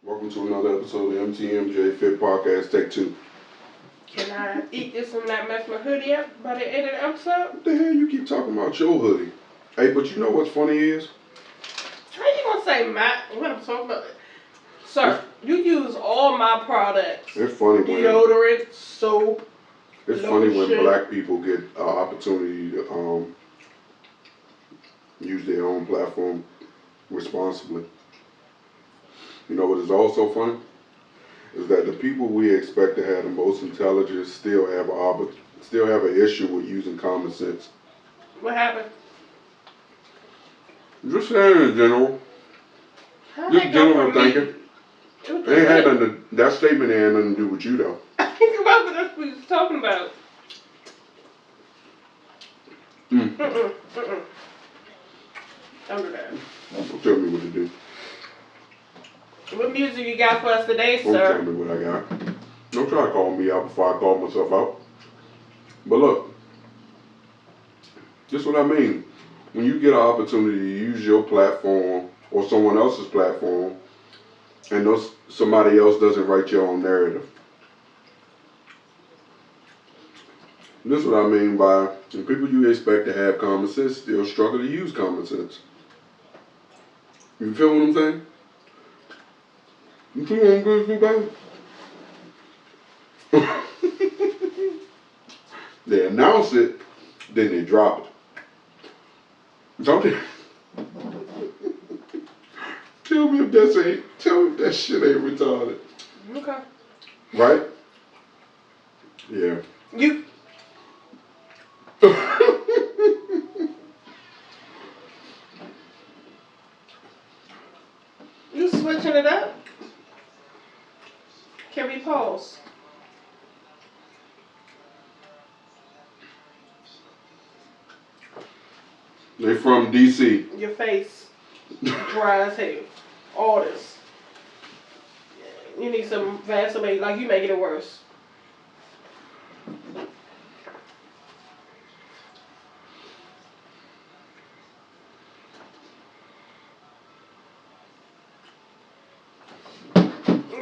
Welcome to another episode of MTMJ Fit Podcast, Take 2. Can I eat this and not mess my hoodie up by the end of the episode? What the hell you keep talking about your hoodie? Hey, but you know what's funny is? How you gonna say what I'm talking about? Sir, you use all my products. It's funny when deodorant, soap. It's lotion. funny when black people get an opportunity to use their own platform responsibly. You know what is also funny? Is that the people we expect to have the most intelligence still have an issue with using common sense. What happened? Just saying in general. Just general thinking. It ain't had nothing that statement ain't had nothing to do with you though. I think about what that's what he's talking about. Don't do that. Don't tell me what to do. What music you got for us today, Don't sir? tell me what I got. Don't try to call me out before I call myself out. But look, this is what I mean. When you get an opportunity to use your platform or someone else's platform, and somebody else doesn't write your own narrative. This is what I mean by the people you expect to have common sense still struggle to use common sense. You feel what I'm saying? You feel what I'm good for, baby? They announce it, then they drop it. Don't they? Tell me if that shit ain't retarded. Okay. Right? Yeah. You. You switching it up? Can we pause? They from DC. Your face dry as hell. All this. You need some Vaseline, like you making it worse.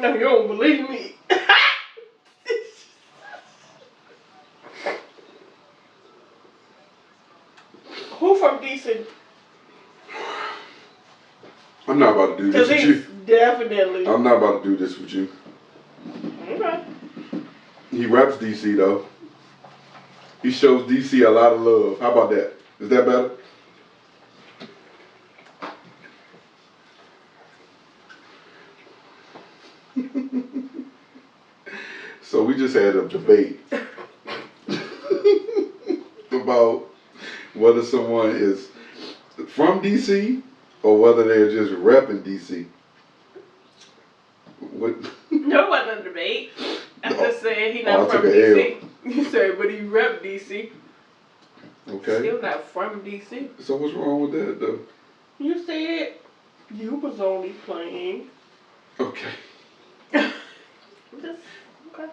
No, you don't believe me. Who from DC? I'm not about to do this with you. Definitely. I'm not about to do this with you. Okay. He raps DC though. He shows DC a lot of love. How about that? Is that better? So we just had a debate about whether someone is from DC or whether they're just repping DC. What? No, it wasn't a debate. I just said he not from took an DC. You said, but he rep DC. Okay. Still not from DC. So what's wrong with that though? You said you was only playing. Okay. Just, okay.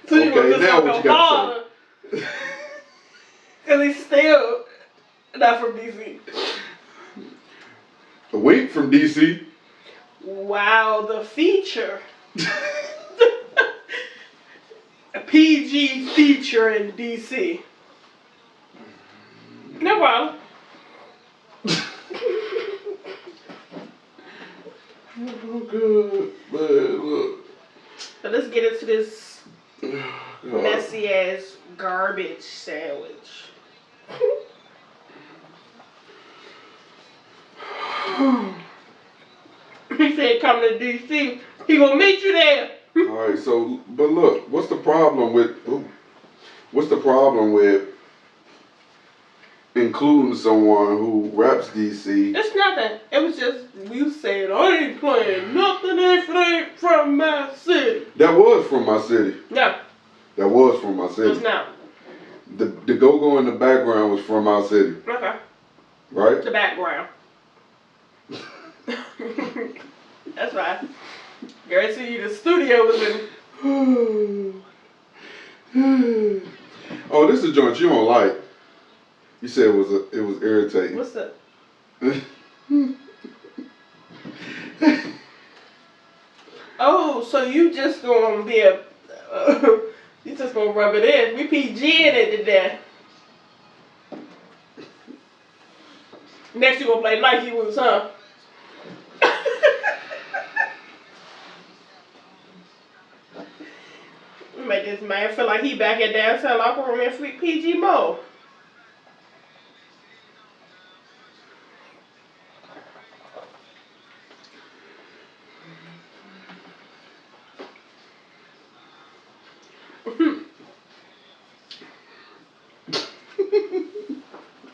So you Okay, just now what you got to say? Because he's still not from DC. A wink from DC. Wow, the feature. A PG feature in DC. No problem. Oh, good, man, look. So let's get into this messy ass garbage sandwich. He said come to DC. He gonna meet you there. Alright, so, but look, what's the problem with including someone who raps DC? It's nothing. It was just you saying I ain't playing nothing if it ain't from my city. That was from my city. No. That was from my city. It's not. The go-go in the background was from our city. Okay. Right? The background. That's right. Guarantee you the studio was in. Oh, this is a joint you don't like. You said it was irritating. What's up? Oh, so you just gonna be you just gonna rub it in. We PG'ing it today. Next you gonna play Nike Roots, huh? Make this man feel like he back at downtown locker room in PG mode.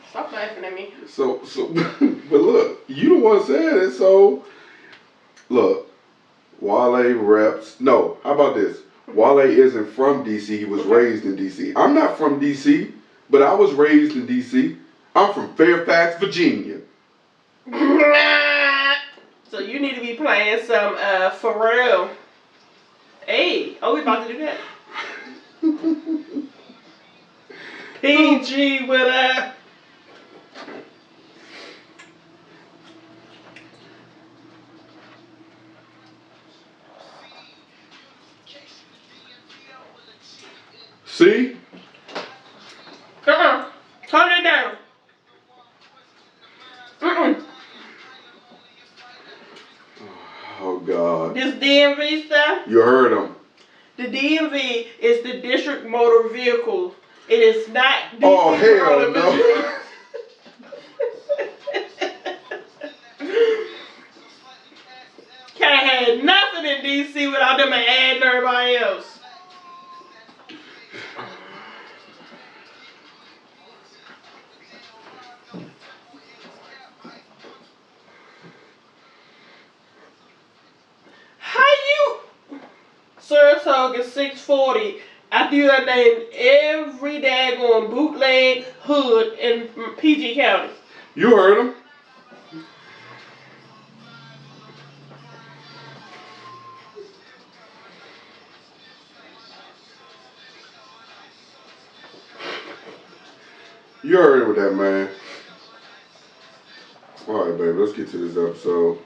Stop laughing at me. So, but look, you the one said it. So, look, Wale reps. No, how about this? Wale isn't from DC. He was raised in DC. I'm not from DC, but I was raised in DC. I'm from Fairfax, Virginia. So you need to be playing some Pharrell. Hey, we about to do that. PG with a. See? Turn it down. Oh, God. This DMV stuff. You heard him. The DMV is the District Motor Vehicle. It is not DC. Oh, hell no. Can't have nothing in DC without them adding everybody else. Saratoga 640. After you done named every daggone bootleg hood in PG County. You heard him. You heard it with that, man. All right, baby, let's get to this episode.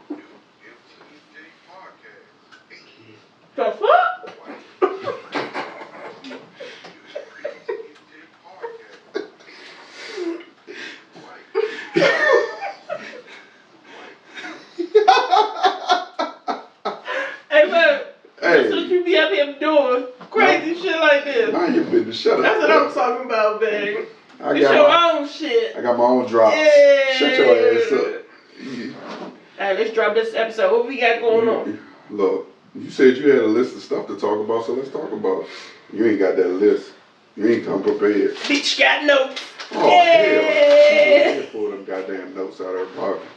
The fuck? Hey, man. Hey. That's what you be up here doing. Crazy shit like this. Nah, you been to shut up. That's what I'm talking about, babe. It's your own shit. I got my own drops. Yeah. Shut your ass up. Alright, let's drop this episode. What we got going on? Look, you said you had a list of stuff to talk about, so let's talk about it. You ain't got that list. You ain't come prepared. Bitch got notes. Oh, hell. You pull them goddamn notes out of her pocket.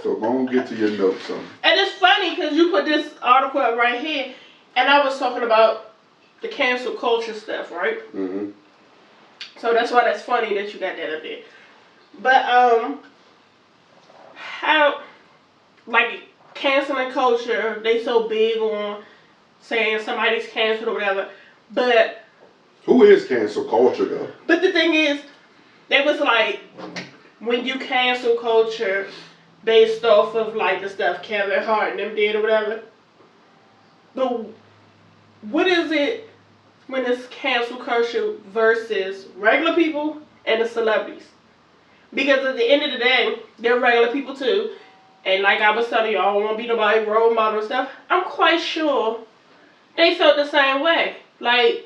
So go on, get to your notes, son. And it's funny because you put this article up right here, and I was talking about the cancel culture stuff, right? Mm-hmm. So that's why that's funny that you got that up there. But how, like, canceling culture, they so big on saying somebody's canceled or whatever, but who is cancel culture though? But the thing is, they was like, when you cancel culture based off of like the stuff Kevin Hart and them did or whatever, but what is it when it's cancel culture versus regular people and the celebrities? Because at the end of the day, they're regular people too. And like I was telling you, I don't want to be nobody role model and stuff. I'm quite sure they felt the same way. Like,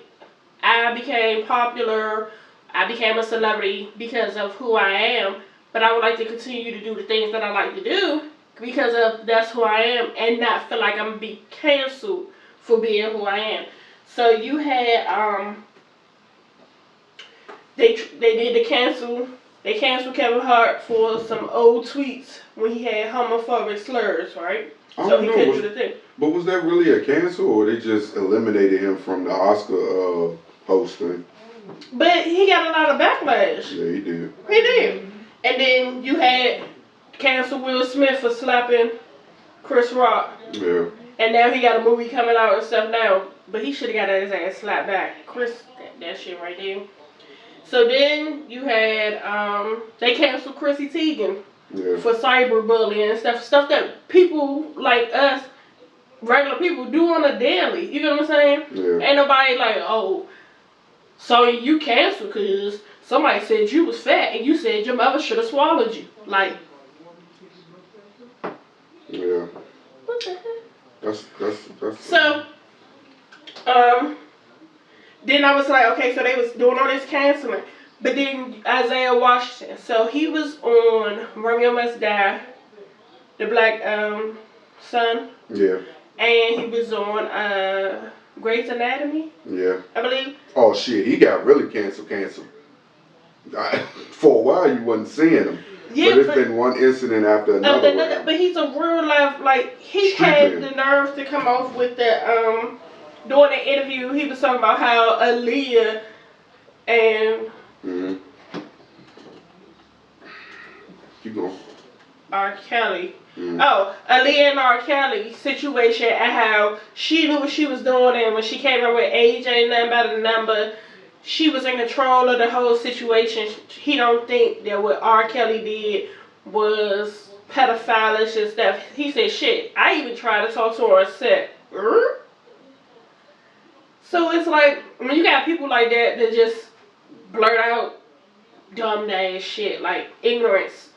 I became popular, I became a celebrity because of who I am, but I would like to continue to do the things that I like to do because of that's who I am and not feel like I'm going to be canceled for being who I am. So you had, they did the cancel. They canceled Kevin Hart for some old tweets when he had homophobic slurs, right? So he couldn't do the thing. But was that really a cancel, or they just eliminated him from the Oscar hosting? But he got a lot of backlash. Yeah, he did. He did. And then you had cancel Will Smith for slapping Chris Rock. Yeah. And now he got a movie coming out and stuff now but he should have got his ass slapped back. Chris, that shit right there. So then you had, they canceled Chrissy Teigen for cyberbullying and stuff that people like us, regular people, do on a daily. You know what I'm saying? Yeah. Ain't nobody like, oh, Sonya, you canceled because somebody said you was fat and you said your mother should have swallowed you. Like, yeah. what the heck? That's. So, then I was like, okay, so they was doing all this canceling. But then Isaiah Washington, so he was on Romeo Must Die, the Black Son. Yeah. And he was on Grey's Anatomy. Yeah. I believe. Oh shit, he got really canceled. For a while you wasn't seeing him. Yeah, but it's been one incident after another. But he's a real life, like, he had the nerve to come off with the, during the interview, he was talking about how Aaliyah and keep going. R. Kelly. Oh, Aaliyah and R. Kelly situation and how she knew what she was doing, and when she came up with age ain't nothing but a number, she was in control of the whole situation. He don't think that what R. Kelly did was pedophilish and stuff. He said, shit, I even tried to talk to her and said, So it's like, when you got people like that just blurt out dumb ass shit, like ignorance,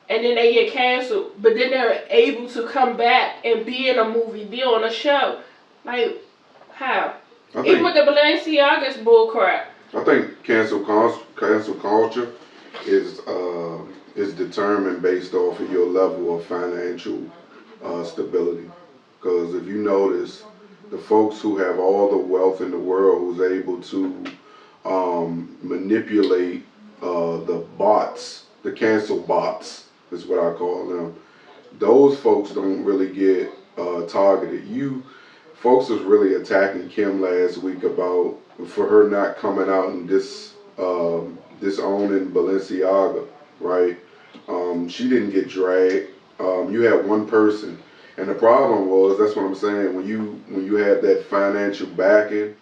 and then they get canceled, but then they're able to come back and be in a movie, be on a show. Like, how? Even with the Balenciaga's bullcrap. I think cancel culture is determined based off of your level of financial stability. Because if you notice, the folks who have all the wealth in the world, who's able to manipulate the bots, the cancel bots, is what I call them. Those folks don't really get targeted. Folks was really attacking Kim last week for her not coming out and disowning Balenciaga, right? She didn't get dragged. You had one person, and the problem was, that's what I'm saying, when you have that financial backing,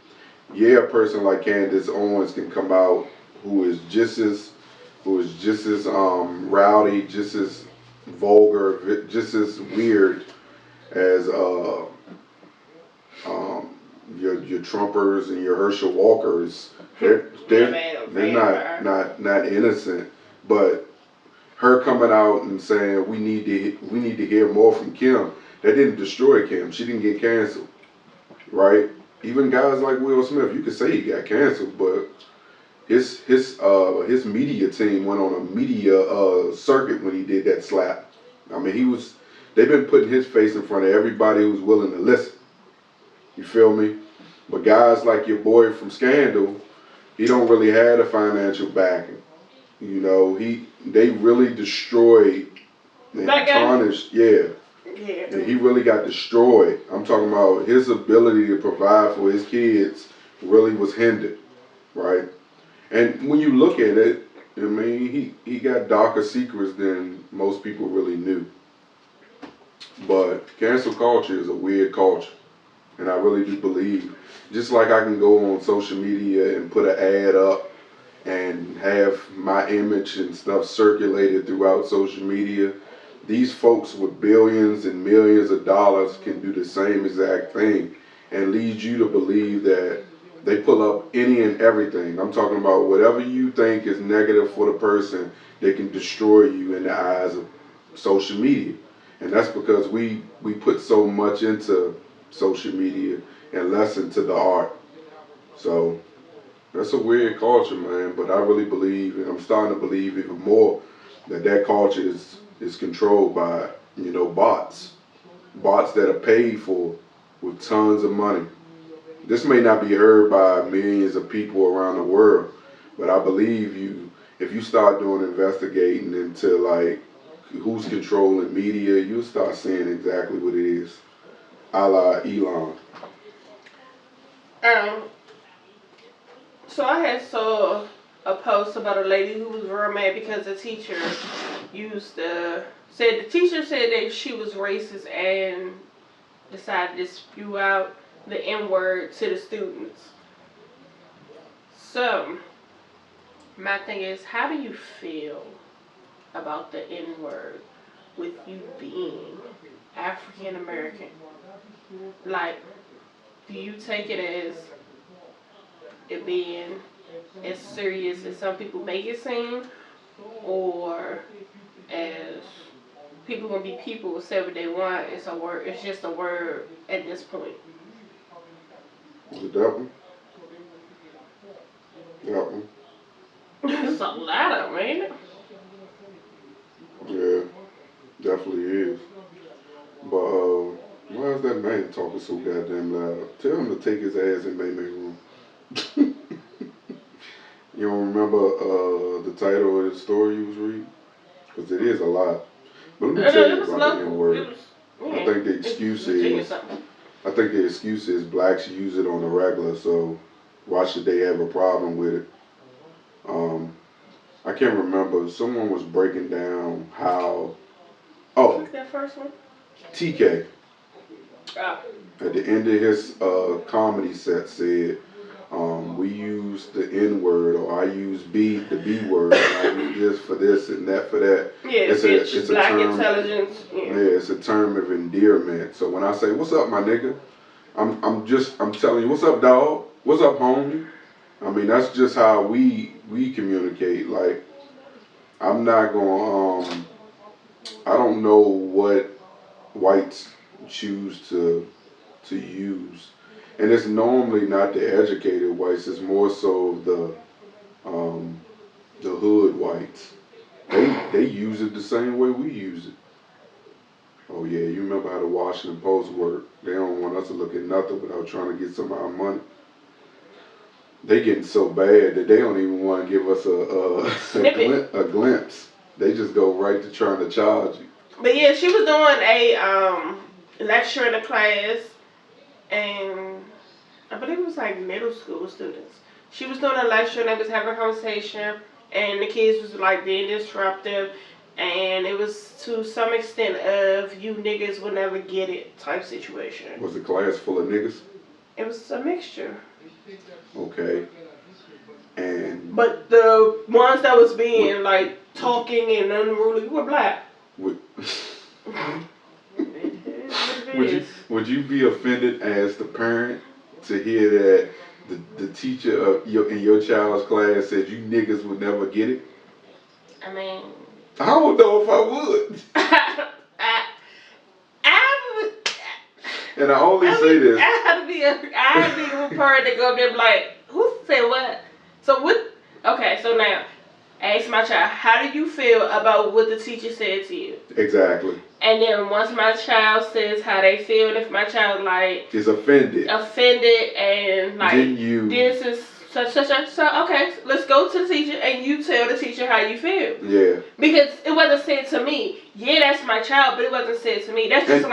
a person like Candace Owens can come out who is just as rowdy, just as vulgar, just as weird as your Trumpers and your Herschel Walkers. They're not innocent, but her coming out and saying we need to hear more from Kim, that didn't destroy Kim. She didn't get canceled, right? Even guys like Will Smith, you could say he got canceled, but his media team went on a media circuit when he did that slap. I mean, they've been putting his face in front of everybody who's willing to listen. You feel me? But guys like your boy from Scandal, he don't really have a financial backing. You know, they really destroyed and tarnished. Yeah. And he really got destroyed. I'm talking about his ability to provide for his kids really was hindered, right? And when you look at it, I mean, he got darker secrets than most people really knew. But cancel culture is a weird culture. And I really do believe, just like I can go on social media and put an ad up and have my image and stuff circulated throughout social media, these folks with billions and millions of dollars can do the same exact thing and lead you to believe that they pull up any and everything. I'm talking about whatever you think is negative for the person, they can destroy you in the eyes of social media. And that's because we put so much into social media and less into the art. So that's a weird culture, man. But I really believe, and I'm starting to believe even more, that culture is controlled by, bots that are paid for with tons of money. This may not be heard by millions of people around the world, but I believe if you start doing investigating into like who's controlling media, you'll start seeing exactly what it is. A la Elon. So I had saw a post about a lady who was real mad because the teacher said that she was racist and decided to spew out the N-word to the students. So, my thing is, how do you feel about the N-word with you being African American? Like, do you take it as it being as serious as some people make it seem, or as people gonna be people, say what they want, it's a word, it's just a word at this point? Is it that one? That one. It's a lot of them, ain't it? Yeah, definitely is. But why is that man talking so goddamn loud? Tell him to take his ass in May room. You don't remember the title of the story you was reading? Because it is a lot. But let me tell you about the N-word. I think the excuse is blacks use it on the regular, so why should they have a problem with it? I can't remember. Someone was breaking down how. Oh, What's that first one? TK. Oh. At the end of his comedy set said, we use the N word, or I use the B word, and I use this for this and that for that. Yeah, it's black term, intelligence. Yeah, it's a term of endearment. So when I say, "What's up, my nigga?" I'm telling you, "What's up, dog? What's up, homie?" I mean, that's just how we communicate. Like, I'm not going. I don't know what whites choose to use, and it's normally not the educated whites. It's more so the hood whites. They use it the same way we use it. Oh yeah, you remember how the Washington Post work? They don't want us to look at nothing without trying to get some of our money. They getting so bad that they don't even want to give us a glimpse. They just go right to trying to charge you. But yeah, she was doing a lecture in a class, and I believe it was like middle school students. She was doing a lecture and they was having a conversation, and the kids was like being disruptive, and it was to some extent of you niggas will never get it type situation. Was the class full of niggas? It was a mixture. Okay. But the ones that was being like talking and unruly were black. Would you be offended as the parent to hear that the teacher of in your child's class said you niggas would never get it? I mean, I don't know if I would. I would. And I only say this. I'd be a parent that go there like, who said what? So what? Okay, so now, ask my child, how do you feel about what the teacher said to you? Exactly. And then once my child says how they feel, and if my child like is offended and like then this is such so okay, let's go to the teacher and you tell the teacher how you feel. Yeah. Because it wasn't said to me. Yeah, that's my child, but it wasn't said to me. That's just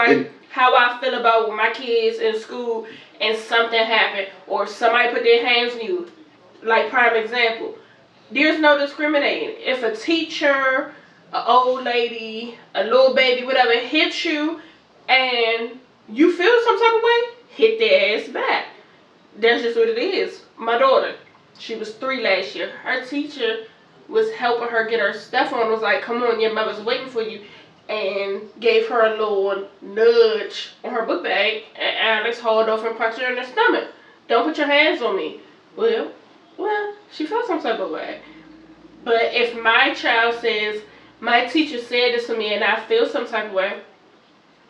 how I feel about my kids in school and something happened or somebody put their hands on you. Like prime example, there's no discriminating. If a teacher, an old lady, a little baby, whatever, hits you and you feel some type of way, hit their ass back. That's just what it is. My daughter, she was 3 last year. Her teacher was helping her get her stuff on, was like, come on, your mother's waiting for you, and gave her a little nudge on her book bag, and Alex hauled off and punched her in the stomach. Don't put your hands on me. Well, she felt some type of way. But if my child says, my teacher said this to me and I feel some type of way,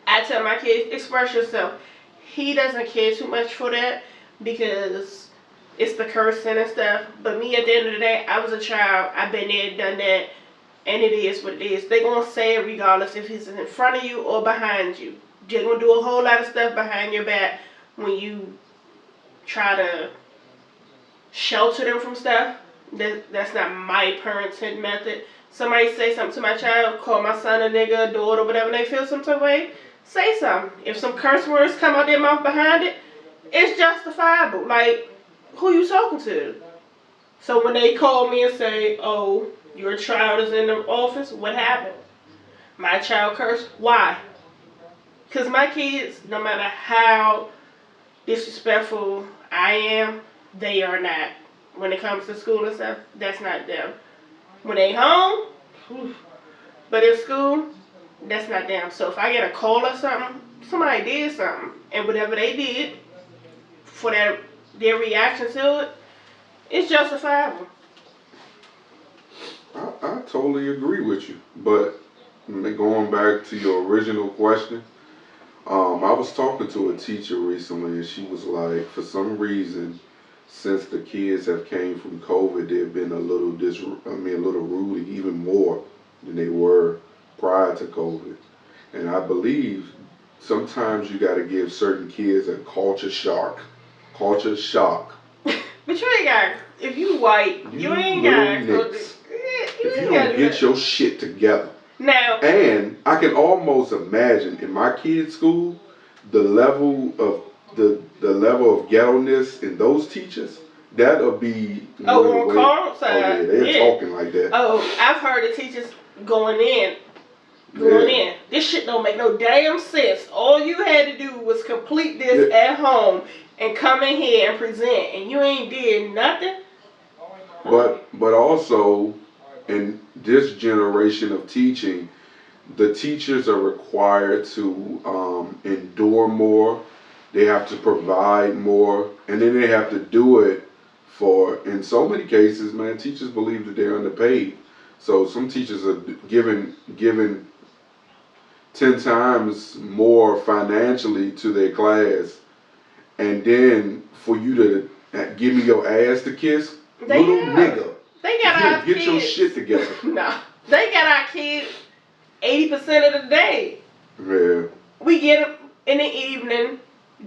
I tell my kids, express yourself. He doesn't care too much for that because it's the cursing and stuff. But me, at the end of the day, I was a child. I've been there, done that, and it is what it is. They're going to say it regardless if he's in front of you or behind you. They're going to do a whole lot of stuff behind your back when you try to shelter them from stuff. That's not my parenting method. Somebody say something to my child, call my son a nigga, a daughter, whatever, they feel some type of way, say something. If some curse words come out their mouth behind it, it's justifiable. Like, who you talking to? So when they call me and say, oh, your child is in the office, what happened? My child cursed. Why? Because my kids, no matter how disrespectful I am, they are not. When it comes to school and stuff, that's not them. When they home, whew, but in school, that's not them. So if I get a call or something, somebody did something, and whatever they did for their reaction to it, it's justifiable. I totally agree with you. But going back to your original question, I was talking to a teacher recently, and she was like, for some reason, since the kids have came from COVID, they've been a little a little rude, even more than they were prior to COVID. And I believe sometimes you got to give certain kids a culture shock. Culture shock. But you ain't got, if you white, you ain't got, if you don't get your shit together. Now. And I can almost imagine in my kids' school, the level of ghetto-ness in those teachers, that'll be on Carl's side. Oh yeah, they're talking like that. Oh, I've heard the teachers going in. This shit don't make no damn sense. All you had to do was complete this at home and come in here and present, and you ain't did nothing. But also, in this generation of teaching, the teachers are required to endure more. They have to provide more, and then they have to do it for, in so many cases, man, teachers believe that they're underpaid. So some teachers are given 10 times more financially to their class, and then for you to give me your ass to kiss, little nigga, they got our get kids. your shit together. No, they got our kids 80% of the day. Yeah. We get them in the evening,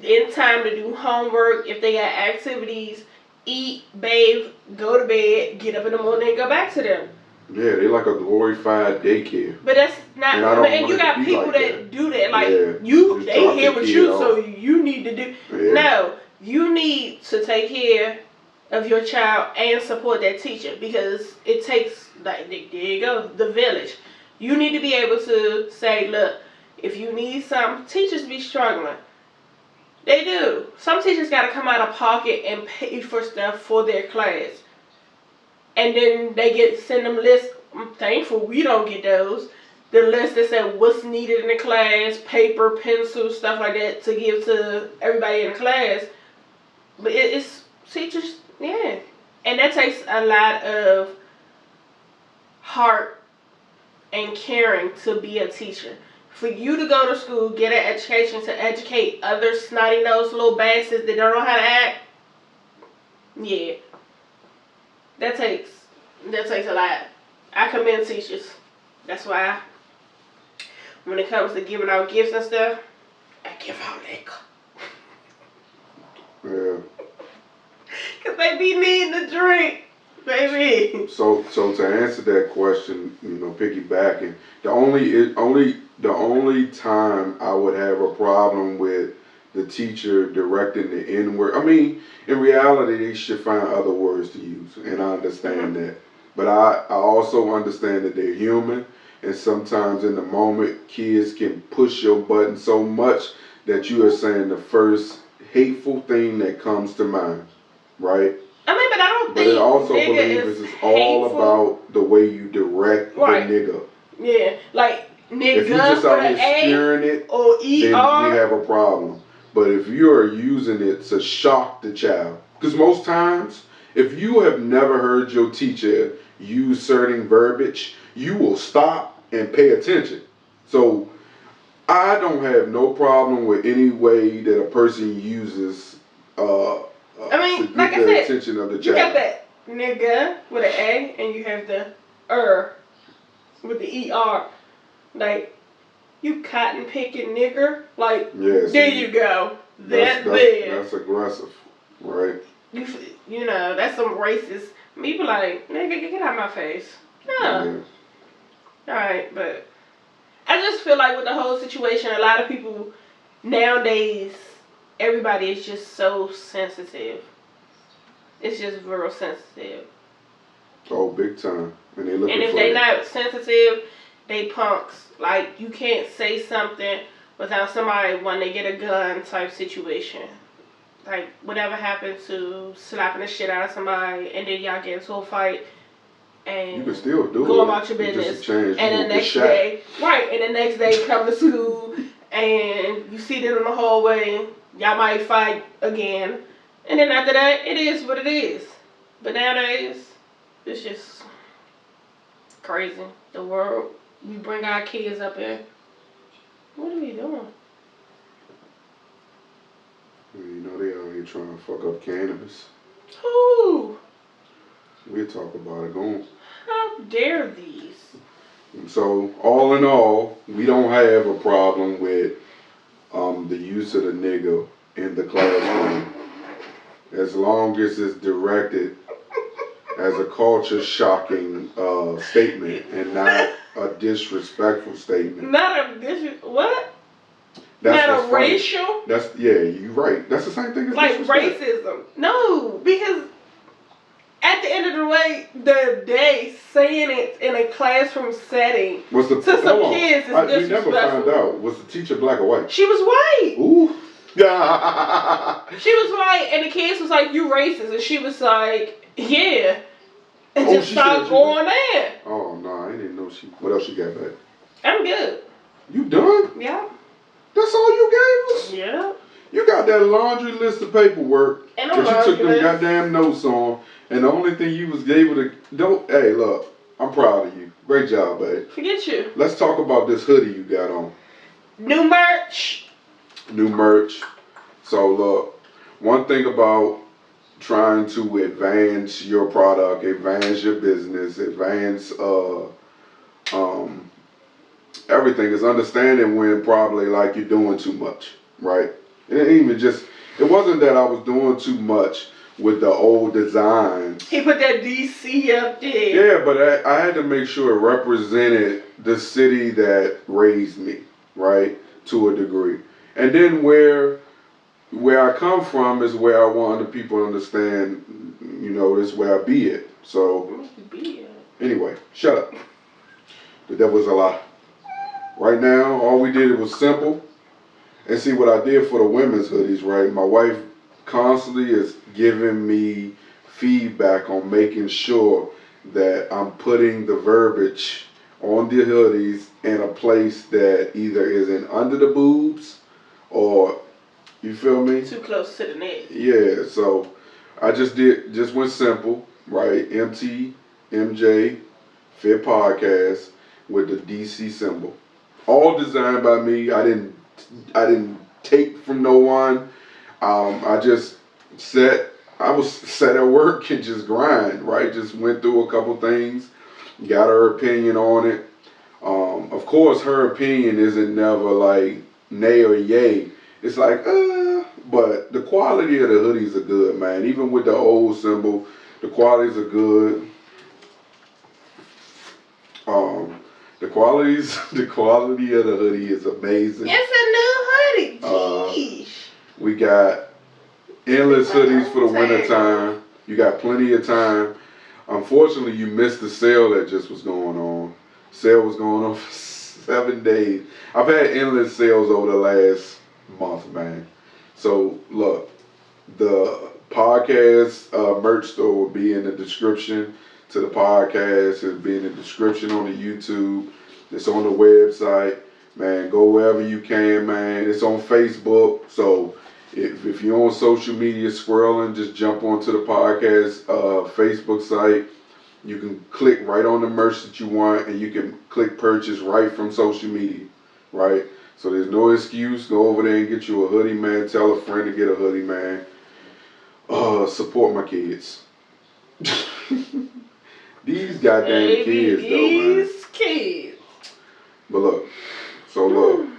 in time to do homework. If they got activities, eat, bathe, go to bed, get up in the morning, and go back to them. Yeah, they like a glorified daycare. But that's not. And you got people like that do that. Like you, they here with you, off. so you need to do. Yeah. No, you need to take care of your child and support that teacher, because it takes, like, there you go, the village. You need to be able to say, look, if you need something, teachers be struggling. They do. Some teachers got to come out of pocket and pay for stuff for their class. And then they send them lists. I'm thankful we don't get those. The list that said what's needed in the class, paper, pencil, stuff like that, to give to everybody in the class. But it's teachers, yeah. And that takes a lot of heart and caring to be a teacher. For you to go to school, get an education to educate other snotty-nosed little bastards that don't know how to act, yeah. That takes a lot. I commend teachers. That's why when it comes to giving out gifts and stuff, I give out liquor. Yeah. Cause they be needing to drink, baby. So to answer that question, piggybacking, the only time I would have a problem with the teacher directing the N-word, I mean, in reality, they should find other words to use, and I understand that. But I also understand that they're human, and sometimes in the moment, kids can push your button so much that you are saying the first hateful thing that comes to mind, right? I mean, but I don't think. But I also believe it's all about the way you direct the nigga. Yeah, like nigga. If you just out here spearing it, or ER, then we have a problem. But if you are using it to shock the child, because most times, if you have never heard your teacher use certain verbiage, you will stop and pay attention. So I don't have no problem with any way that a person uses to get the attention of the child. You got that nigga with an A, and you have the with the ER. Like, you cotton picking nigger. Like, there you go. That's aggressive, right? You know, that's some racist. Me be like, nigga, get out of my face. Yeah. Alright, but I just feel like with the whole situation, a lot of people nowadays, everybody is just so sensitive. It's just real sensitive. Oh, big time. And they looking and if they not sensitive, they punks. Like, you can't say something without somebody when they get a gun type situation. like whatever happened to slapping the shit out of somebody and then y'all get into a fight and you can still do go it. about your business. Change, and the next day, and the next day come to school and you see them in the hallway, y'all might fight again. And then after that, it is what it is. But nowadays, it's just crazy. The world, we bring our kids up here. What are we doing? You know they out here trying to fuck up cannabis. Who? We'll talk about it. Go on. How dare these? So all in all, we don't have a problem with the use of the nigga in the classroom, as long as it's directed as a culture shocking statement and not a disrespectful statement. Not a what? That's not a racial? That's you're right. That's the same thing as like disrespect. Racism. No, because at the end of the day saying it in a classroom setting Was the, to some kids is disrespectful. We never found out. Was the teacher black or white? She was white. Ooh. She was white, and the kids was like, "You racist," and she was like, "Yeah," and just started going there. Oh no, I didn't know she. What else she got back? I'm good. You done? Yeah. That's all you gave us? Yeah. You got that laundry list of paperwork and that you took them goddamn notes on, and the only thing you was able to hey, look, I'm proud of you. Great job, babe. Forget you. Let's talk about this hoodie you got on. New merch. So look, one thing about trying to advance your product, advance your business, advance everything is understanding when probably like you're doing too much, right? It wasn't that I was doing too much with the old designs. He put that DC up there. Yeah, but I had to make sure it represented the city that raised me, right? To a degree. And then where I come from is where I want the people to understand, this is where I be at. So, anyway, shut up. The devil's a lie. Right now, all we did was simple. And see what I did for the women's hoodies, right? My wife constantly is giving me feedback on making sure that I'm putting the verbiage on the hoodies in a place that either isn't under the boobs or, you feel me? Too close to the neck. Yeah, so I just went simple, right? MTMJ Fit Podcast with the DC symbol. All designed by me. I didn't take from no one. I was set at work and just grind, right? Just went through a couple things, got her opinion on it. Of course, her opinion isn't never like nay or yay. It's like, but the quality of the hoodies are good, man. Even with the old symbol, the qualities are good. The quality of the hoodie is amazing. It's a new hoodie. We got endless hoodies for the winter time. You got plenty of time. Unfortunately, you missed the sale that just was going on. Sale was going on for 7 days. I've had endless sales over the last month, man. So look, the podcast merch store will be in the description to the podcast. It'll be in the description on the YouTube. It's on the website. Man, go wherever you can, man. It's on Facebook. So if you're on social media scrolling, just jump onto the podcast Facebook site. You can click right on the merch that you want, and you can click purchase right from social media, right? So there's no excuse. Go over there and get you a hoodie, man. Tell a friend to get a hoodie, man. Support my kids. These goddamn kids, though, man. These kids. But look,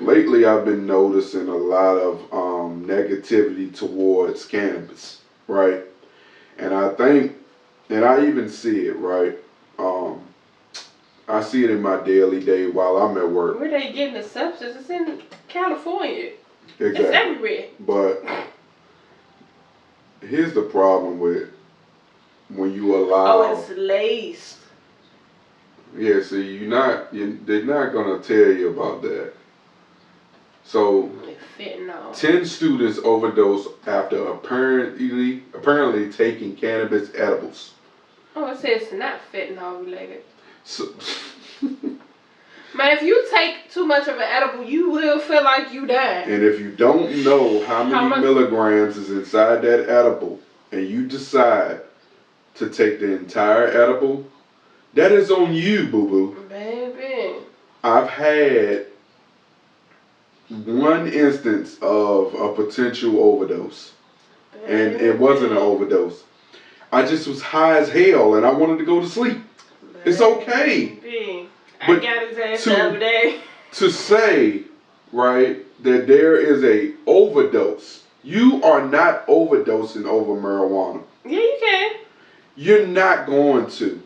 lately I've been noticing a lot of negativity towards cannabis, right? And I think, and I even see it, right? I see it in my daily day while I'm at work. Where they getting the substance? It's in California. Exactly. It's everywhere. But here's the problem with when you allow. Oh, it's laced. Yeah, see, they're not gonna tell you about that. So Fentanyl. 10 students overdosed after apparently taking cannabis edibles. Oh, it says it's not fentanyl related. So, Man, if you take too much of an edible, you will feel like you died. and if you don't know how many milligrams is inside that edible, and you decide to take the entire edible, that is on you, boo-boo. Baby. I've had one instance of a potential overdose. Baby. And it wasn't an overdose. I just was high as hell and I wanted to go to sleep. Baby. It's okay. I got his ass the other day. To say, right, that there is a overdose. You are not overdosing over marijuana. Yeah, you can. You're not going to.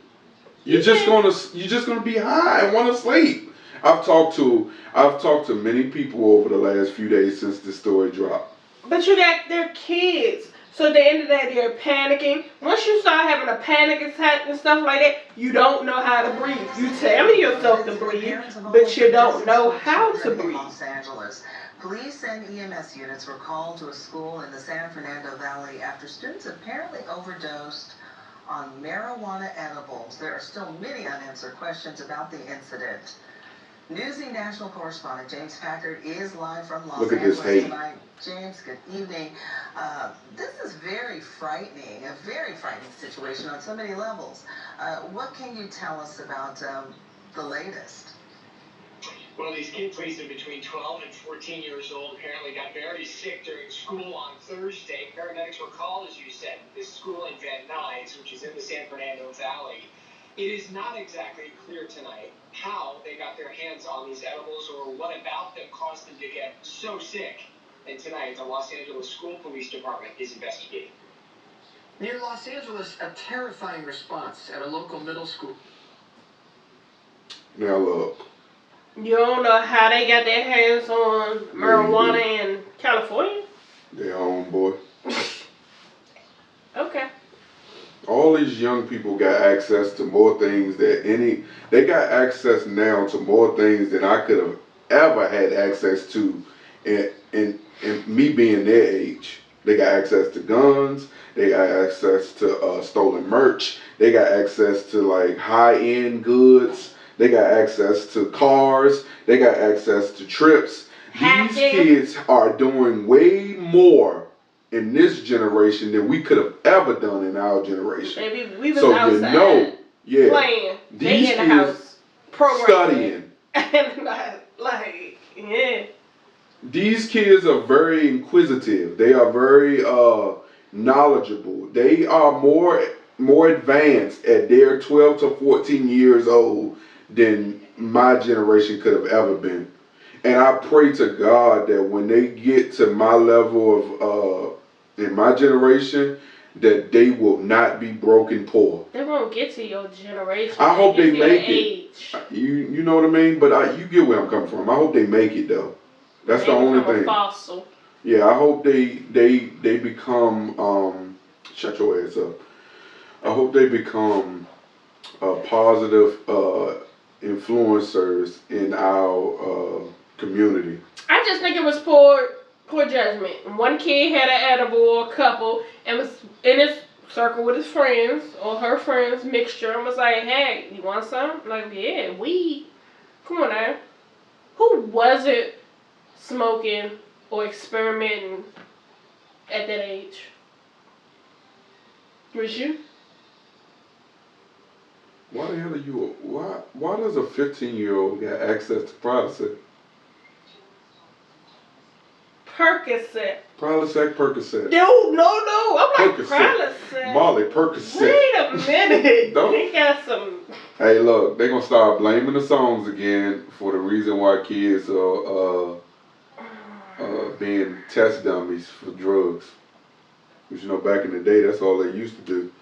You're just gonna be high and want to sleep. I've talked to many people over the last few days since this story dropped. But you got their kids. So at the end of the day, they're panicking. Once you start having a panic attack and stuff like that, you don't know how to breathe. You telling yourself to breathe, but you don't know how to breathe. Los Angeles. Police and EMS units were called to a school in the San Fernando Valley after students apparently overdosed on marijuana edibles. There are still many unanswered questions about the incident. Newsy national correspondent James Packard is live from Los Angeles tonight. James, good evening. This is very frightening, a very frightening situation on so many levels. What can you tell us about the latest? Well, these kids racing between 12 and 14 years old apparently got very sick during school on Thursday. Paramedics were called, as you said, this school in Van Nuys, which is in the San Fernando Valley. It is not exactly clear tonight how they got their hands on these edibles or what about them caused them to get so sick. And tonight, the Los Angeles School Police Department is investigating. Near Los Angeles, a terrifying response at a local middle school. Now look. You don't know how they got their hands on marijuana in California? Their own boy. Okay. All these young people got access to more things they got access now to more things than I could have ever had access to in me being their age. They got access to guns, they got access to stolen merch, they got access to like high-end goods, they got access to cars, they got access to trips. These kids are doing way more in this generation than we could have ever done in our generation. Maybe we was outside playing. These in the house studying. Yeah. These kids are very inquisitive. They are very knowledgeable. They are more advanced at their 12 to 14 years old than my generation could have ever been. And I pray to God that when they get to my level of in my generation, that they will not be broken poor. They won't get to your generation. I hope they make it. You know what I mean? But you get where I'm coming from. I hope they make it though. That's the only thing. A fossil. Yeah, I hope they become shut your ass up. I hope they become positive influencers in our community. I just think it was poor judgment. One kid had an edible or a couple and was in his circle with his friends or her friends mixture and was like, hey, you want some? Like, yeah, weed. Come on now. Who wasn't smoking or experimenting at that age? Was you? Why the hell are you? Why does a 15-year-old get access to Prilosec? Percocet. Percocet. No. I'm like Prilosec. Molly Percocet. Wait a minute. They got some. Hey, look, they're gonna start blaming the songs again for the reason why kids are being test dummies for drugs. Which, you know, back in the day, that's all they used to do.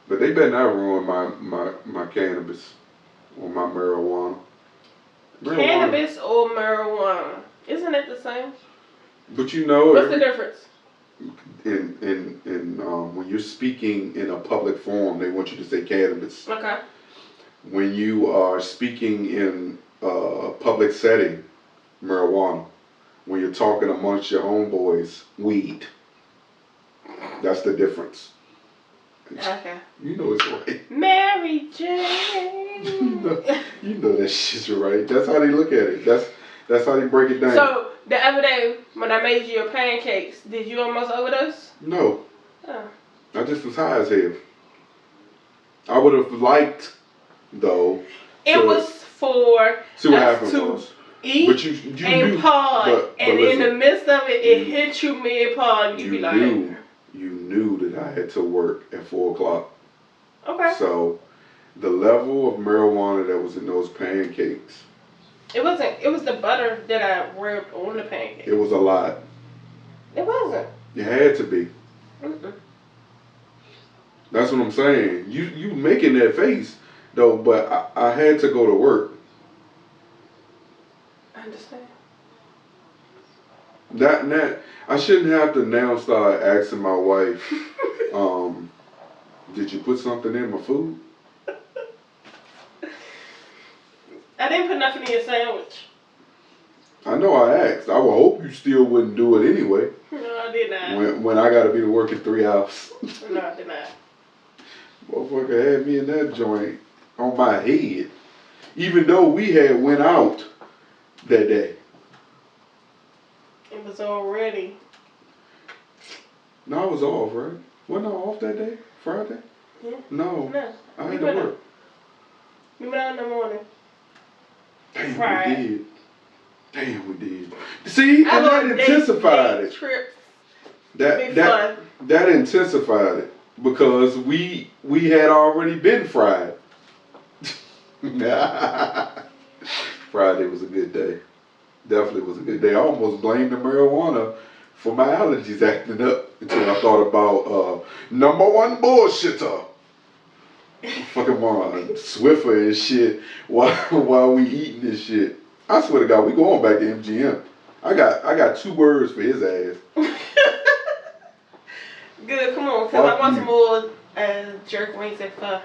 But they better not ruin my cannabis or my marijuana. Cannabis or marijuana? Isn't it the same? But you know, what's the difference? When you're speaking in a public forum, they want you to say cannabis. Okay. When you are speaking in a public setting, marijuana. when you're talking amongst your homeboys, weed. That's the difference. Okay. You know it's right. Mary Jane. You know that shit's right. That's how they look at it. That's how they break it down. So the other day when I made you your pancakes, did you almost overdose? No. Oh. I just was high as hell. I would have liked, though. It was for See what us happened to was. eat But you and knew, pod, but and listen, in the midst of it, it hit you mid-pod, and you be like, you knew that I had to work at 4 o'clock. okay. So the level of marijuana that was in those pancakes. It wasn't. It was the butter that I rubbed on the pancake. It was a lot. It wasn't. It had to be. Mm-mm. That's what I'm saying. You making that face though, but I had to go to work. I understand. That I shouldn't have to now start asking my wife, did you put something in my food? I didn't put nothing in your sandwich. I know I asked. I would hope you still wouldn't do it anyway. No, I did not. When I gotta be to work in 3 hours. No, I did not. Motherfucker had me in that joint on my head. Even though we had went out that day. It was already. No, I was off, right? Wasn't I off that day? Friday? Yeah. No. No. I had to work. We went out in the morning. Damn, Friday. we did. Damn, we did. See, and that intensified it. Trips. That intensified it because we had already been fried. Friday was a good day. Definitely was a good day. I almost blamed the marijuana for my allergies acting up until I thought about number one bullshitter. Fucking Swiffer and shit while we eating this shit. I swear to God, we going back to MGM. I got 2 words for his ass. Good, come on, cause I want some more jerk wings and pho.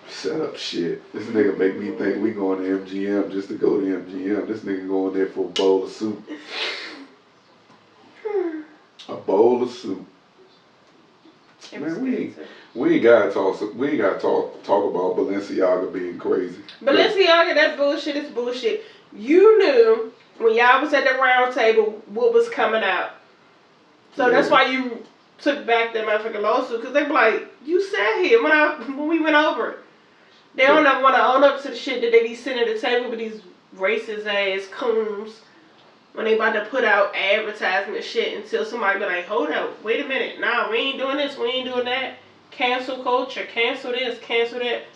Shut up, shit. This nigga make me think we going to MGM just to go to MGM. This nigga going there for a bowl of soup. A bowl of soup. Man, we ain't gotta talk about Balenciaga being crazy. Balenciaga, that bullshit is bullshit. You knew when y'all was at the round table what was coming out. So that's why you took back that motherfucking lawsuit, because they be like, you sat here when we went over it. They don't ever want to own up to the shit that they be sitting at the table with these racist ass coons when they about to put out advertisement shit until somebody be like, hold up, wait a minute, nah, we ain't doing this, we ain't doing that. Cancel culture, cancel this, cancel that.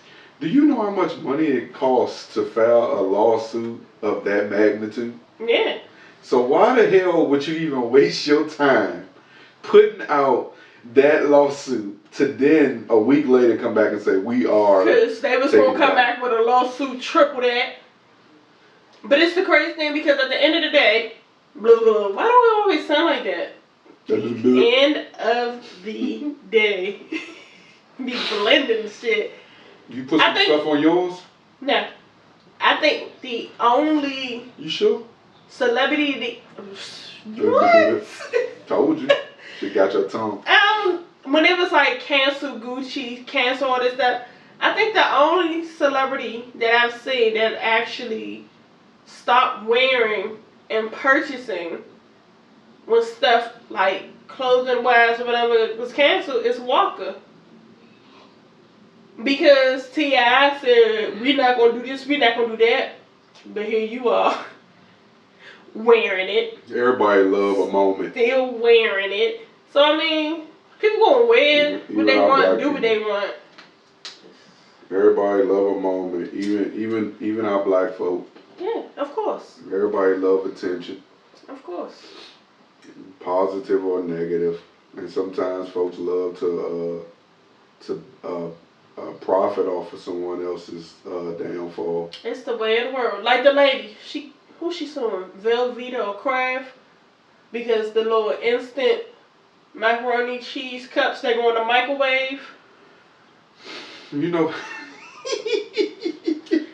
Do you know how much money it costs to file a lawsuit of that magnitude? Yeah. So why the hell would you even waste your time putting out that lawsuit to then a week later come back and say we are? Because they was going to come back with a lawsuit triple that. But it's the crazy thing because at the end of the day, blah, blah, blah, why do we always sound like that? End of the day. Be blending shit. You put some stuff on yours? No. I think the only... You sure? Celebrity... What? Told you. She got your tongue. When it was like cancel Gucci, cancel all this stuff, I think the only celebrity that I've seen that actually stopped wearing and purchasing when stuff like clothing wise or whatever was canceled is Walker. Because T.I. said, we're not going to do this, we're not going to do that. But here you are, wearing it. Everybody love a moment. Still wearing it. So, I mean, people going to wear what they want, do what they want. Everybody love a moment, even our black folk. Yeah, of course. Everybody love attention. Of course. Positive or negative. And sometimes folks love to profit off of someone else's downfall. It's the way of the world. Like the lady, who she suing? Velveeta or Kraft? Because the little instant macaroni cheese cups that go in the microwave. You know. 18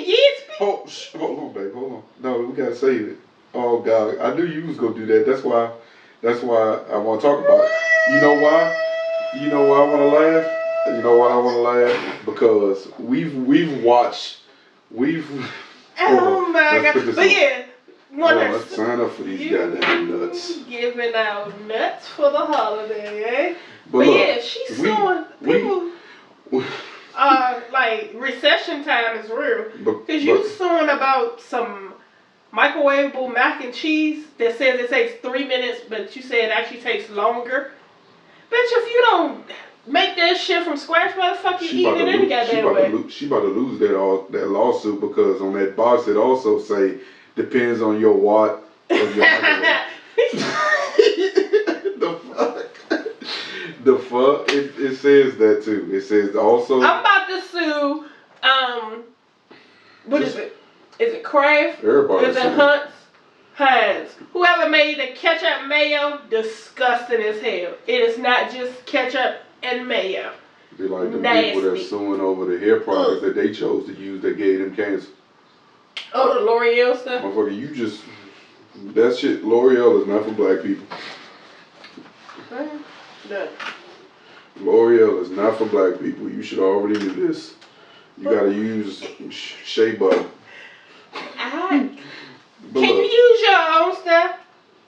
years. Hold on, babe. Hold on. No, we gotta save it. Oh God, I knew you was gonna do that. That's why I want to talk about it. You know why? You know why I want to laugh? You know why I want to laugh? Because we've watched, we've. Oh my let's God! put this But on. yeah, Hold on, let's sign up for these goddamn nuts. Giving out nuts for the holiday, eh? But look, yeah, she's suing people. Like recession time is real. Because you suing about some microwavable mac and cheese that says it takes 3 minutes, but you say it actually takes longer. Bitch, if you don't make that shit from scratch, motherfucker, you eat it any goddamn way. She about to lose that lawsuit because on that box it also say depends on your watt of your microwave. The fuck? It says that too. It says also. I'm about to sue. What is it? Is it Kraft? Everybody. Is it Hunt's? Heinz. Whoever made the ketchup mayo, disgusting as hell. It is not just ketchup and mayo. Be like the people that's suing over the hair products that they chose to use that gave them cancer. Oh, the L'Oreal stuff? Motherfucker, that shit, L'Oreal is not for black people. No. L'Oreal is not for black people. You should already do this. You gotta use shea butter. Can you use your own stuff?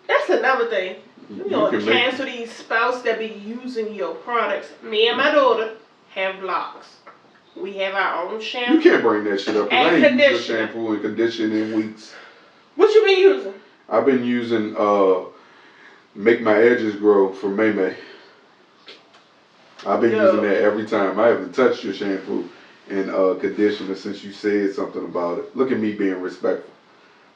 That's another thing. You know, cancel these spouses that be using your products. Me and my daughter have locks. We have our own shampoo. You can't bring that shit up. And I ain't used your conditioner. shampoo and conditioner in weeks. What you been using? I've been using Make My Edges Grow from May May. I've been using that every time. I haven't touched your shampoo and conditioner since you said something about it. Look at me being respectful.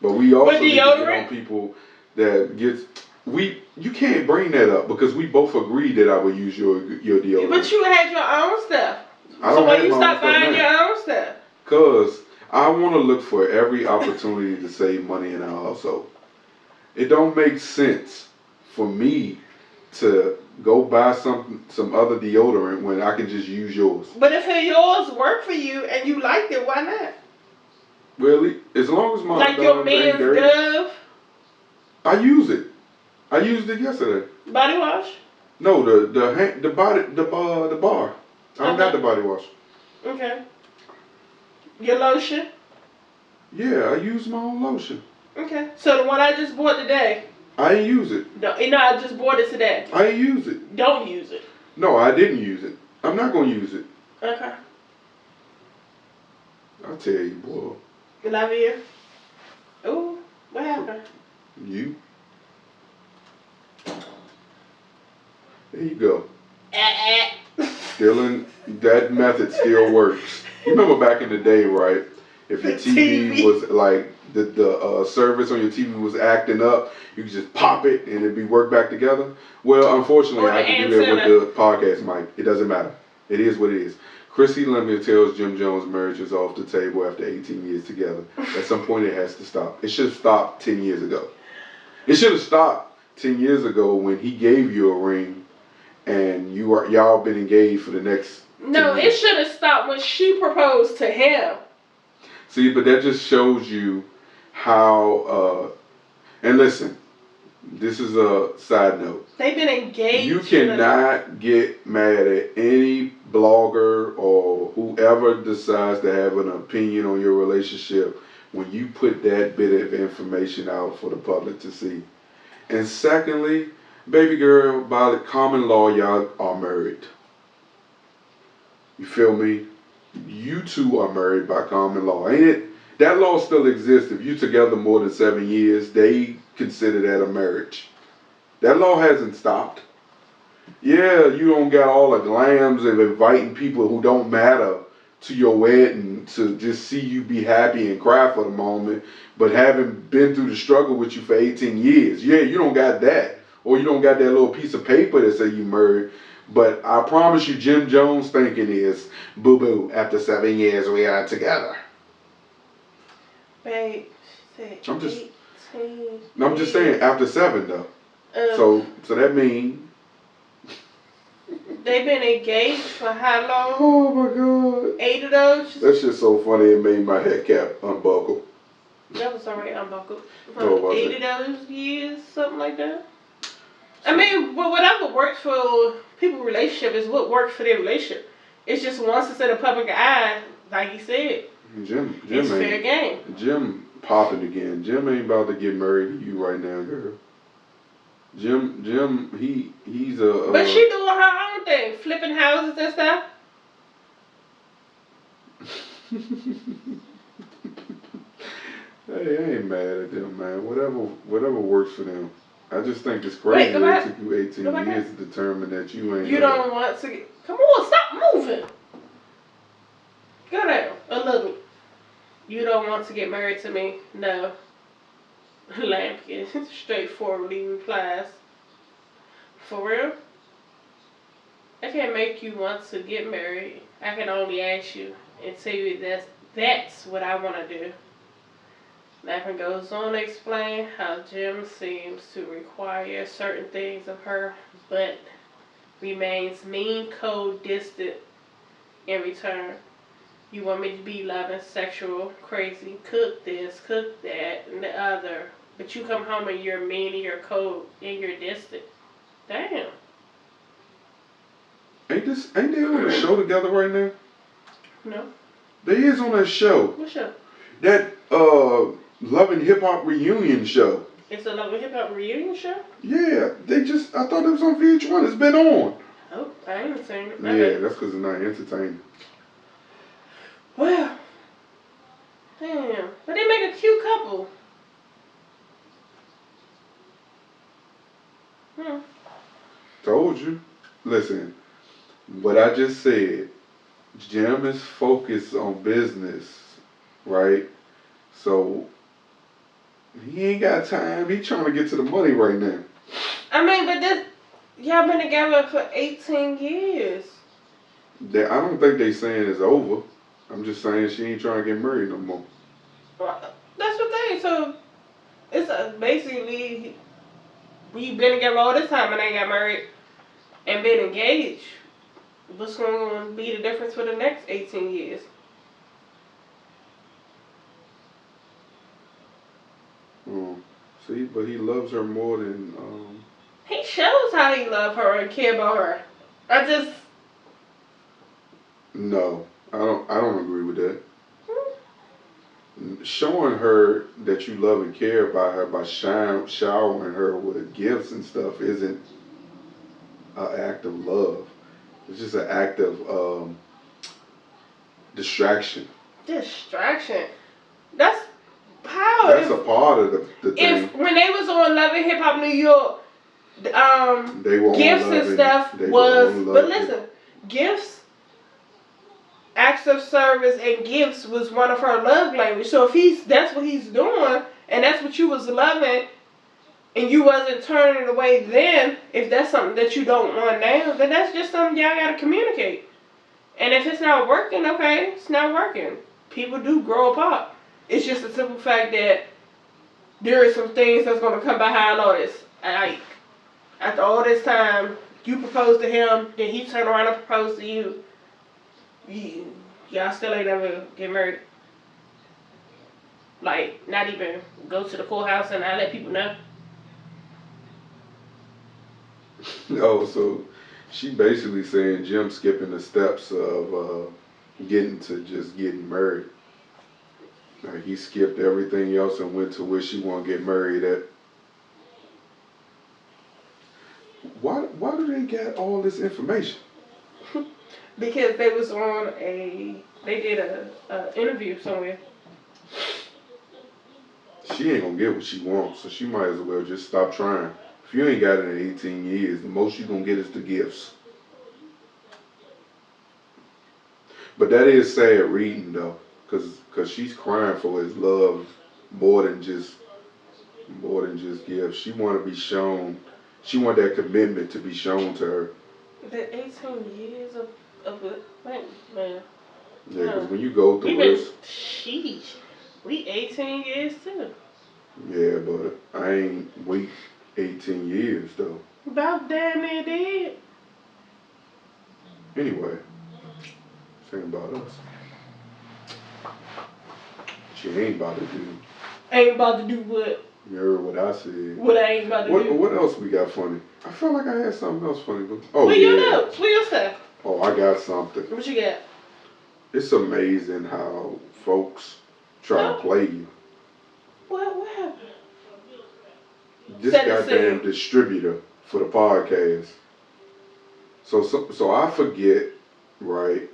But we also need to get on people that gets. You can't bring that up because we both agreed that I would use your deodorant. But you had your own stuff. So when you stop buying your own stuff? Because I want to look for every opportunity to save money in our household. It don't make sense for me to go buy some other deodorant when I can just use yours. But if yours worked for you and you liked it, why not? Really? As long as my like your man's Dove? I use it. I used it yesterday. Body wash? No, the bar. I don't got the body wash. Okay. Your lotion? Yeah, I use my own lotion. Okay. So the one I just bought today. I ain't use it. No, I just bought it today. I ain't use it. Don't use it. No, I didn't use it. I'm not gonna use it. Okay. I'll tell you, boy. Love you. Ooh, what happened? You. There you go. That method still works. You remember back in the day, right? If your TV was like the service on your TV was acting up, you could just pop it and it'd be worked back together. Well, unfortunately, I can do that with the podcast mic. It doesn't matter. It is what it is. Chrissy Lemon tells Jim Jones' marriage is off the table after 18 years together. At some point, it has to stop. It should have stopped 10 years ago. It should have stopped 10 years ago when he gave you a ring and y'all been engaged for the next. No, it should have stopped when she proposed to him. See, but that just shows you how. And listen, this is a side note. They've been engaged. You cannot get mad at any blogger or whoever decides to have an opinion on your relationship when you put that bit of information out for the public to see. And secondly, baby girl, by the common law, y'all are married. You feel me? You two are married by common law, ain't it? That law still exists. If you together more than 7 years, they consider that a marriage. That law hasn't stopped. Yeah, you don't got all the glams of inviting people who don't matter to your wedding to just see you be happy and cry for the moment, but having been through the struggle with you for 18 years. Yeah, you don't got that. Or you don't got that little piece of paper that say you married. But I promise you, Jim Jones thinking is, boo-boo, after 7 years we are together. Babe, I'm just saying, after 7 though. So that means they've been engaged for how long? Oh my God. 8 of those? That shit's so funny it made my head cap unbuckle. That was already unbuckled. Oh, was it? $80 years, something like that. I mean, well, whatever works for people's relationship is what works for their relationship. It's just once it's in the public eye, like he said, Jim it's fair ain't. game. Jim popping again. Jim ain't about to get married to you right now, girl. Jim, he's a. But she doing her own thing, flipping houses and stuff. Hey, I ain't mad at them, man. Whatever works for them. I just think it's crazy that it took you 18 years to determine that you ain't. You don't want to get. Come on, stop moving. Go down a little. You don't want to get married to me? No. Lampkin straightforwardly replies. For real? I can't make you want to get married. I can only ask you and tell you that's what I want to do. Lampkin goes on to explain how Jim seems to require certain things of her, but remains mean, cold, distant in return. You want me to be loving, sexual, crazy, cook this, cook that, and the other. But you come home and you're mean and you're cold and you're distant. Damn. Ain't they on a show together right now? No. They is on that show. What show? That Love and Hip Hop reunion show. It's a Love and Hip Hop reunion show? Yeah, I thought it was on VH1. It's been on. Oh, I ain't seen it. Yeah, that's because it's not entertaining. Well, damn. But they make a cute couple. Told you. Listen, what I just said, Jim is focused on business, right? So, he ain't got time. He trying to get to the money right now. I mean, but y'all been together for 18 years. I don't think they saying it's over. I'm just saying she ain't trying to get married no more. Well, that's the thing. So, it's basically, we've been together all this time and ain't got married and been engaged. What's going to be the difference for the next 18 years? See, but he loves her more than. He shows how he love her and care about her. No, I don't agree with that. Showing her that you love and care about her by showering her with gifts and stuff isn't an act of love. It's just an act of distraction. Distraction. That's how. That's a part of the thing. When they was on Love and Hip Hop New York, They were gifts and stuff was. But listen, gifts, acts of service, and gifts was one of her love language. So if that's what he's doing, and that's what you was loving, and you wasn't turning it away then, if that's something that you don't want now, then that's just something y'all gotta communicate. And if it's not working, okay, it's not working. People do grow apart. It's just a simple fact that there is some things that's gonna come behind all this. Like, after all this time, you propose to him, then he turn around and propose to you. Y'all still ain't never get married. Like, not even go to the courthouse and I let people know. Oh, so she basically saying Jim skipping the steps of getting married. Like he skipped everything else and went to where she want to get married at. Why do they get all this information? Because they was on they did a interview somewhere. She ain't gonna get what she wants, so she might as well just stop trying. If you ain't got it in 18 years, the most you gonna get is the gifts. But that is sad reading though, cause she's crying for his love more than just gifts. She want to be shown. She want that commitment to be shown to her. The 18 years of it, man. Yeah, because when you go through this, sheesh, we 18 years too. Yeah, but I ain't wait 18 years though. About damn near dead. Anyway, think about us. She ain't about to do Ain't about to do what? You heard what I said. What I ain't about to do. What else we got funny? I felt like I had something else funny. Oh, Where yeah. your notes? Where your stuff? Oh, I got something. What you got? It's amazing how folks try to play you. What happened? This Set the goddamn scene. distributor for the podcast. So I forget, right?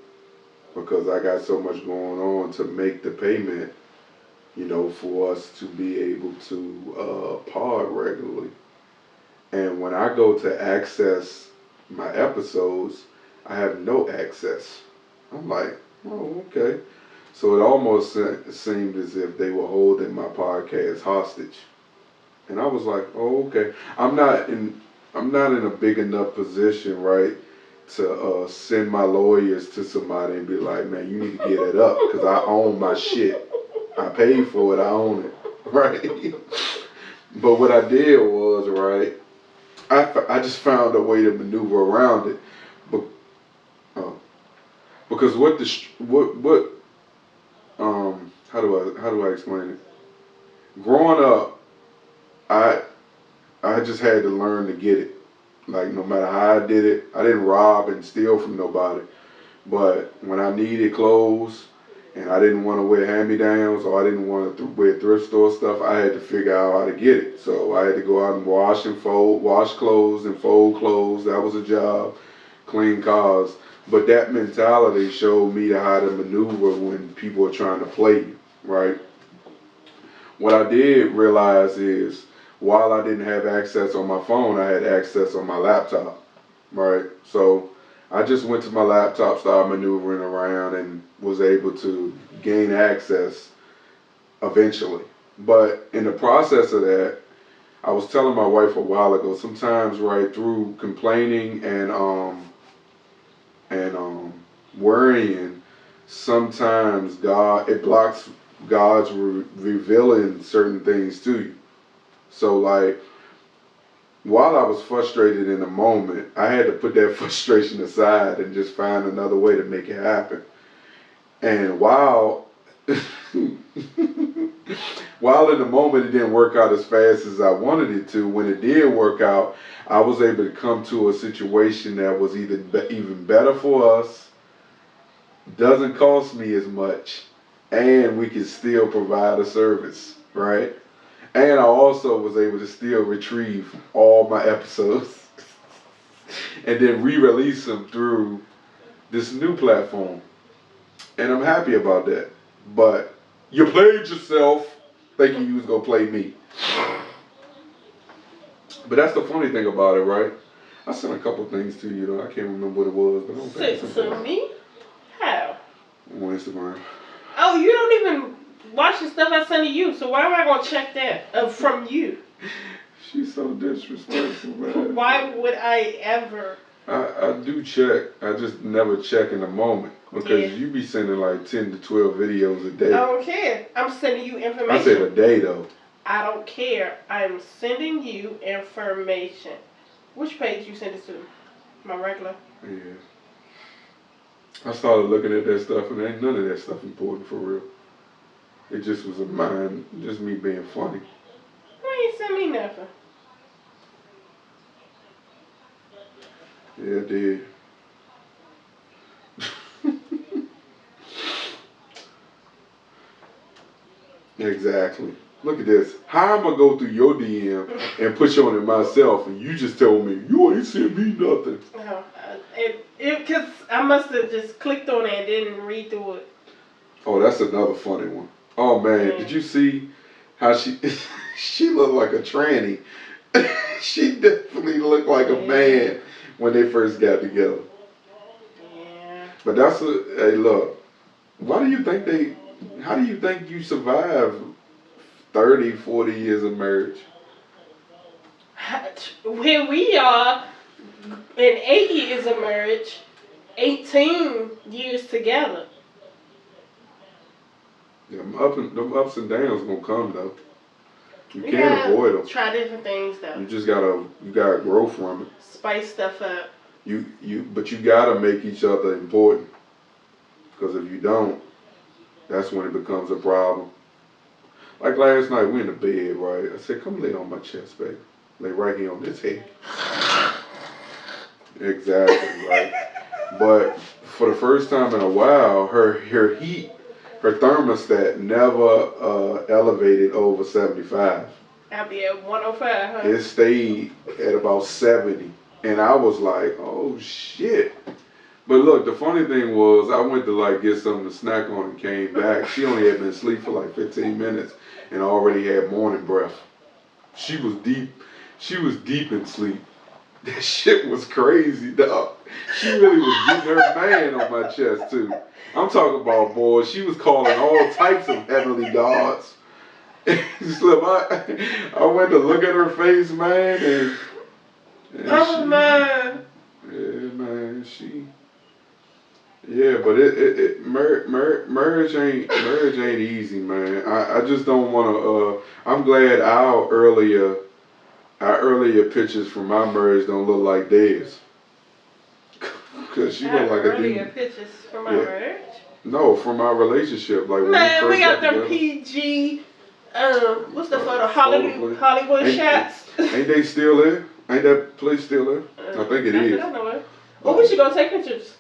Because I got so much going on to make the payment, you know, for us to be able to pod regularly. And when I go to access my episodes, I have no access. I'm like, oh, okay. So it almost seemed as if they were holding my podcast hostage. And I was like, oh, okay. I'm not in a big enough position, right, to send my lawyers to somebody and be like, man, you need to get it up because I own my shit. I paid for it. I own it, right? But what I did was, right, I just found a way to maneuver around it. But, because how do I explain it? Growing up, I just had to learn to get it. Like, no matter how I did it, I didn't rob and steal from nobody. But when I needed clothes and I didn't want to wear hand-me-downs or I didn't want to wear thrift store stuff, I had to figure out how to get it. So I had to go out and wash clothes and fold clothes. That was a job. Clean cars. But that mentality showed me how to maneuver when people are trying to play you, right? What I did realize is, while I didn't have access on my phone, I had access on my laptop, right? So I just went to my laptop, started maneuvering around, and was able to gain access eventually. But in the process of that, I was telling my wife a while ago, sometimes, right, through complaining and worrying, sometimes it blocks God's revealing certain things to you. So, like, while I was frustrated in the moment, I had to put that frustration aside and just find another way to make it happen. And while in the moment it didn't work out as fast as I wanted it to, when it did work out, I was able to come to a situation that was even better for us, doesn't cost me as much, and we can still provide a service, right? And I also was able to still retrieve all my episodes and then re-release them through this new platform. And I'm happy about that. But you played yourself thinking you was going to play me. But that's the funny thing about it, right? I sent a couple things to you, though. I can't remember what it was. But I don't think it's To me? How? on Instagram. Oh, you don't even watch the stuff I send to you, so why am I going to check that from you? She's so disrespectful, man. Why would I ever? I do check. I just never check in the moment. Because you be sending like 10 to 12 videos a day. I don't care. I'm sending you information. I said a day, though. I don't care. I'm sending you information. Which page you send it to? My regular? Yeah. I started looking at that stuff and ain't none of that stuff important for real. It just was just me being funny. Why ain't send me nothing? Yeah, I did. Exactly. Look at this. How am I go through your DM and put you on it myself and you just told me, you ain't sent me nothing? No, because I must have just clicked on it and didn't read through it. Oh, that's another funny one. Oh, man. Did you see how she looked like a tranny? She definitely looked like a man when they first got together. Yeah. But hey, look, how do you think you survive 30, 40 years of marriage? Here we are in 8 years of marriage, 18 years together. Yeah, them ups and downs gonna come though. You can't avoid them. Try different things though. You gotta grow from it. Spice stuff up. But you gotta make each other important. Because if you don't, that's when it becomes a problem. Like last night, we in the bed, right? I said, come lay on my chest, baby. Lay right here on this head. Exactly, right? But for the first time in a while, her heat, her thermostat never elevated over 75. I'll be at 105, huh? It stayed at about 70. And I was like, oh shit. But look, the funny thing was, I went to like get something to snack on and came back. She only had been asleep for like 15 minutes and already had morning breath. She was deep in sleep. That shit was crazy, dog. She really was getting her man on my chest too. I'm talking about, boy, she was calling all types of heavenly gods. Slim, I went to look at her face, man, and Oh, man. Yeah, man, yeah, but marriage ain't easy, man. I just don't wanna. I'm glad our earlier pictures from my marriage don't look like theirs. Cause she looked like a earlier demon. pictures from our marriage? No, from our relationship, like when Man, we we first got them together. PG, what's the photo? Hollywood Ain't- shots. Ain't they still there? Ain't that place still there? I think it is. I know it. Well, we should go take pictures.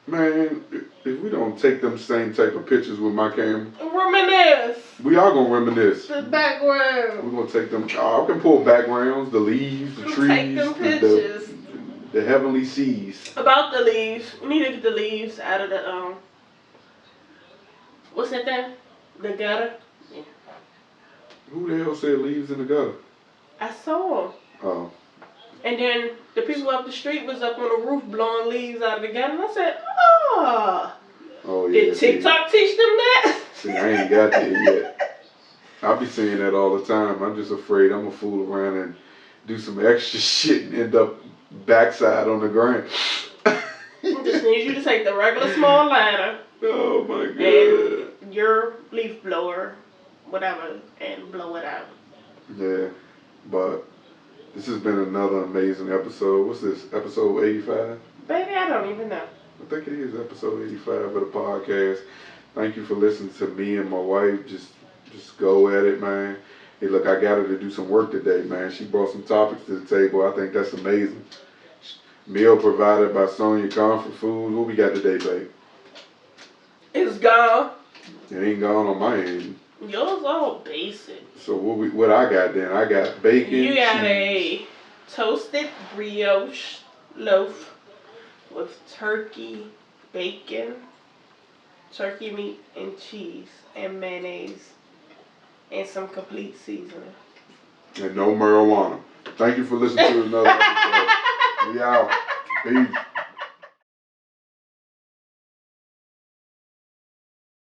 Man, if we don't take them same type of pictures with my camera, Reminisce. we are gonna reminisce. The background. We're gonna take them. I can pull backgrounds, the leaves, the We'll trees, take them pictures. the heavenly seas. About the leaves. We need to get the leaves out of the, what's that thing? The gutter? Yeah. Who the hell said leaves in the gutter? I saw them. Oh. And then the people up the street was up on the roof blowing leaves out of the gutter. And I said, oh. Oh yeah. Did TikTok teach them that? See, I ain't got there yet. I be saying that all the time. I'm just afraid I'm gonna fool around and do some extra shit and end up backside on the ground. I just need you to take the regular small ladder. Oh my god. And your leaf blower, whatever, and blow it out. Yeah, but this has been another amazing episode. What's this? Episode 85? Baby, I don't even know. I think it is episode 85 of the podcast. Thank you for listening to me and my wife. Just go at it, man. Hey, look, I got her to do some work today, man. She brought some topics to the table. I think that's amazing. Meal provided by Sonya Comfort Food. What we got today, babe? It's gone. It ain't gone on my end. Yours all basic. So what I got then? I got bacon. You got cheese. a toasted brioche loaf with turkey, bacon, turkey meat, and cheese, and mayonnaise, and some complete seasoning. And no marijuana. Thank you for listening to another episode. We out. Peace.